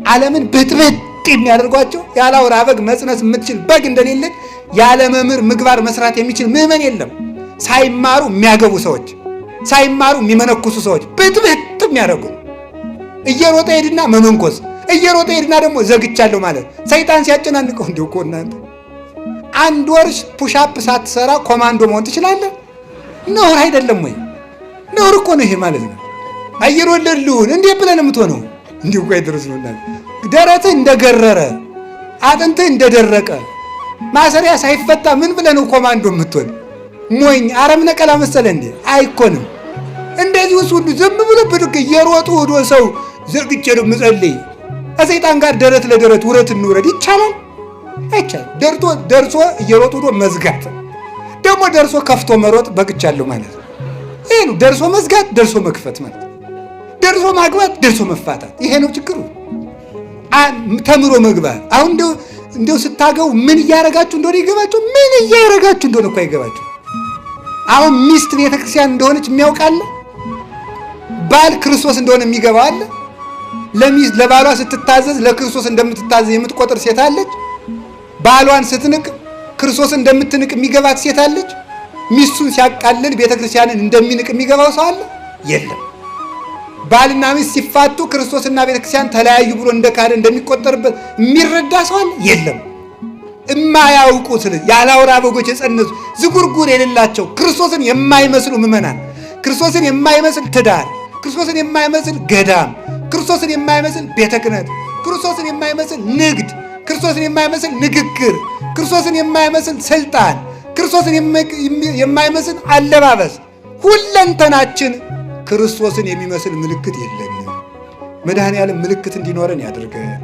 ዓለምን ብጥብጥ የሚያደርጓቸው ያለ አውራ በግ መጽነስ የምትችል በግ እንደሌለች ያለ መምህር ምግባር መስራት የሚችል ምዕመን የለም። ሳይማሩ የሚያገቡ ሰዎች፣ ሳይማሩ የሚመነኩሱ ሰዎች ብጥብጥ የሚያደርጉ እየሮጠ ሄድና መመንኮስ፣ እየሮጠ ሄድና ደግሞ ዘግቻለሁ ማለት ሰይጣን ሲያጨናንቀው እንዲሁ እኮ እናንተ አንድ ወር ፑሻፕ ሳትሰራ ኮማንዶ መሆን ትችላለህ? ነውር አይደለም ወይ? ነውር እኮ ነው ይሄ ማለት ነው። አየር ወለድልውን እንዴ ብለን የምትሆነው እንዲሁ እኮ አይደረስ ነው። ደረትህ እንደገረረ አጥንትህ እንደደረቀ ማሰሪያ ሳይፈታ ምን ብለህ ነው ኮማንዶ የምትሆን? ሞኝ አረም ነቀላ መሰለ እንዴ? አይኮንም። እንደዚህ ሁሉ ዝም ብሎ ብድግ እየሮጡ ሄዶ ሰው ዘርግቼ ነው የምጸልይ ከሰይጣን ጋር ደረት ለደረት ውረት እንውረድ ይቻላል? አይቻልም። ደርሶ እየሮጡ ሄዶ መዝጋት ደግሞ ደርሶ ከፍቶ መሮጥ በግቻለሁ ማለት ነው። ይሄ ነው ደርሶ መዝጋት፣ ደርሶ መክፈት ማለት ደርሶ ማግባት፣ ደርሶ መፋታት። ይሄ ነው ችግሩ። ተምሮ መግባት። አሁን እንደው ስታገቡ ምን እያረጋችሁ እንደሆነ ይገባችሁ? ምን እያረጋችሁ እንደሆነ እኮ አይገባችሁ። አሁን ሚስት ቤተክርስቲያን እንደሆነች የሚያውቃለ? ባል ክርስቶስ እንደሆነ የሚገባው አለ? ለባሏ ስትታዘዝ ለክርስቶስ እንደምትታዘዝ የምትቆጥር ሴት አለች? ባሏን ስትንቅ ክርስቶስ እንደምትንቅ የሚገባት ሴት አለች? ሚስቱን ሲያቃልል ቤተክርስቲያንን እንደሚንቅ የሚገባው ሰው አለ? የለም። ባልና ሚስት ሲፋቱ ክርስቶስና ቤተክርስቲያን ተለያዩ ብሎ እንደ ካደ እንደሚቆጠርበት የሚረዳ ሰው አለ? የለም። የማያውቁት ያለ አውራ በጎች የጸነሱ ዝጉርጉር የሌላቸው ክርስቶስን የማይመስሉ ምዕመናን፣ ክርስቶስን የማይመስል ትዳር፣ ክርስቶስን የማይመስል ገዳም፣ ክርስቶስን የማይመስል ቤተ ክህነት፣ ክርስቶስን የማይመስል ንግድ፣ ክርስቶስን የማይመስል ንግግር፣ ክርስቶስን የማይመስል ስልጣን፣ ክርስቶስን የማይመስል አለባበስ፣ ሁለንተናችን ክርስቶስን የሚመስል ምልክት የለንም። መድኃኔዓለም ምልክት እንዲኖረን ያድርገን።